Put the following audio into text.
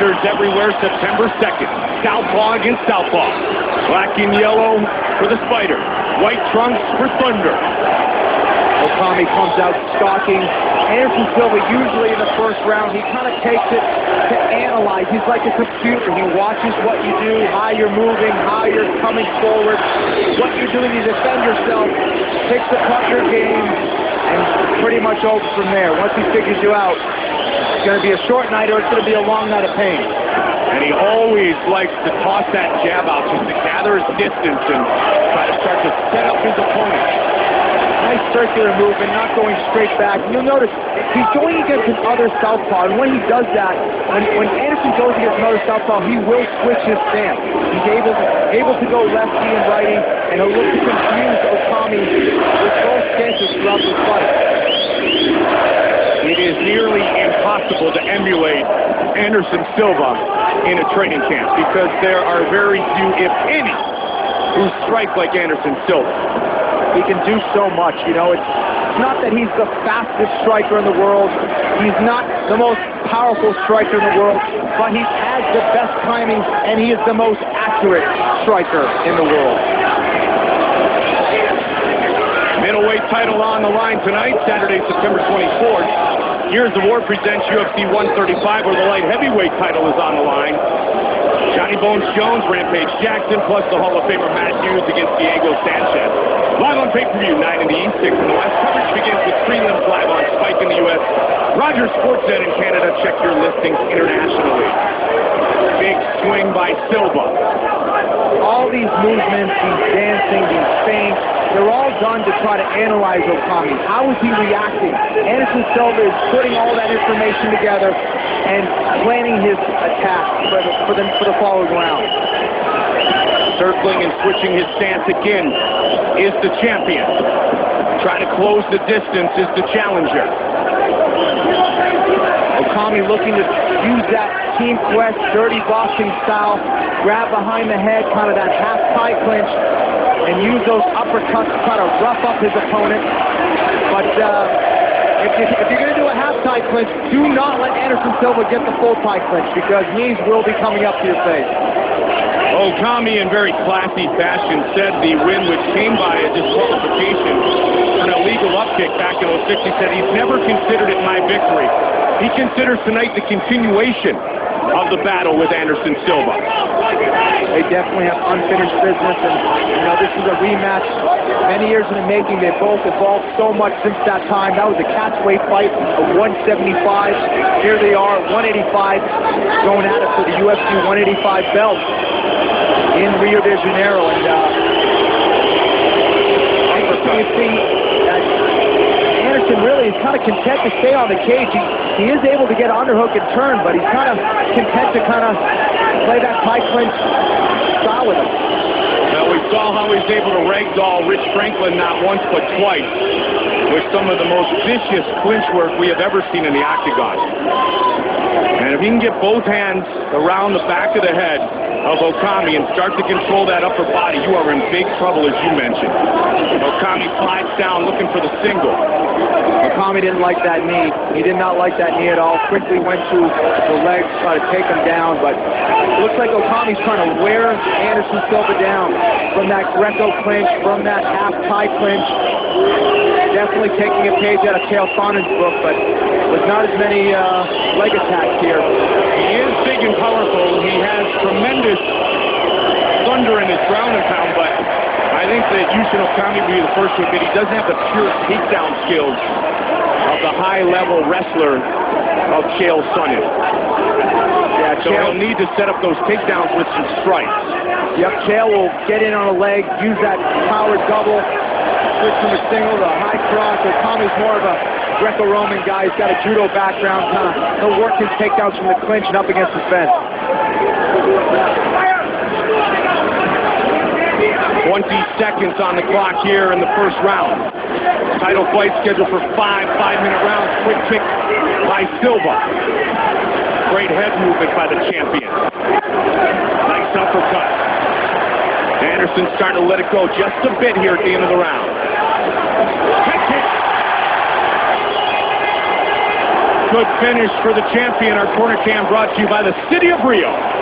defenders everywhere September 2nd. Southpaw against Southpaw. Black and yellow for the Spider. White trunks for Thunder. Okami comes out stalking. Anderson Silva, usually in the first round, he kind of takes it to analyze. He's like a computer. He watches what you do, how you're moving, how you're coming forward, what you're doing to defend yourself, picks apart your game, and pretty much over from there. Once he figures you out, it's going to be a short night or it's going to be a long night of pain. And he always likes to toss that jab out just to gather his distance and try to start to set up his opponent. Nice circular movement, not going straight back. You'll notice he's going against another southpaw, and when he does that, when Anderson goes against another southpaw, he will switch his stance. He's able to go lefty and righty, and he'll look to confuse Okami with both stances throughout the fight. It is nearly impossible to emulate Anderson Silva in a training camp because there are very few, if any, who strike like Anderson Silva. He can do so much, you know. It's not that he's the fastest striker in the world. He's not the most powerful striker in the world, but he has the best timing, and he is the most accurate striker in the world. Middleweight title on the line tonight, Saturday, September 24th. Gears of War presents UFC 135, where the light heavyweight title is on the line. Johnny Bones Jones, Rampage Jackson, plus the Hall of Famer Matt Hughes against Diego Sanchez. Live on pay-per-view, 9 in the East, 6 in the West. Coverage begins with prelims live on Spike in the U.S. Rogers Sportsnet in Canada. Check your listings internationally. Big swing by Silva. All these movements, these dancing, these feints, they're all done to try to analyze Okami. How is he reacting? Anderson Silva is putting all that information together and planning his attack for the following round. Circling and switching his stance again is the champion. Trying to close the distance is the challenger. Okami looking to use that Team Quest dirty boxing style, grab behind the head, kind of that half tie clinch, and use those uppercuts to try to rough up his opponent. But if you're going to do a half tie clinch, do not let Anderson Silva get the full tie clinch because knees will be coming up to your face. Okami, in very classy fashion, said the win, which came by a disqualification, an illegal upkick back in 06, he said he's never considered it my victory. He considers tonight the continuation of the battle with Anderson Silva. They definitely have unfinished business, and you know, this is a rematch. Many years in the making. They both evolved so much since that time. That was a catchweight fight of 175. Here they are, 185, going at it for the UFC 185 belt in Rio de Janeiro. And you see that Anderson really is kind of content to stay on the cage. He is able to get underhook and turn, but he's kind of content to kind of play that tie clinch style with him. Well, we saw how he's able to ragdoll Rich Franklin not once but twice with some of the most vicious clinch work we have ever seen in the octagon. And if he can get both hands around the back of the head of Okami and start to control that upper body, you are in big trouble, as you mentioned. Okami slides down looking for the single. Okami didn't like that knee. He did not like that knee at all. Quickly went to the legs, try to take him down, but it looks like Okami's trying to wear Anderson Silva down from that Greco clinch, from that half tie clinch. Definitely taking a page out of Chael Sonnen's book, but with not as many leg attacks here. He is big and powerful. He has tremendous thunder in his ground and pound, but I think that Yushin Okami will be the first to admit he doesn't have the pure takedown skills of the high-level wrestler of Chael Sonnen. Yeah, so he'll need to set up those takedowns with some strikes. Yep, Chael will get in on a leg, use that power double, switch from a single to a high cross. Okami's more of a Greco-Roman guy. He's got a judo background. He'll work his takedowns from the clinch and up against the fence. 20 seconds on the clock here in the first round. Title fight scheduled for 5-minute rounds. Quick kick by Silva. Great head movement by the champion. Nice uppercut. Anderson's starting to let it go just a bit here at the end of the round. Head kick. good finish for the champion. Our corner cam brought to you by the City of Rio.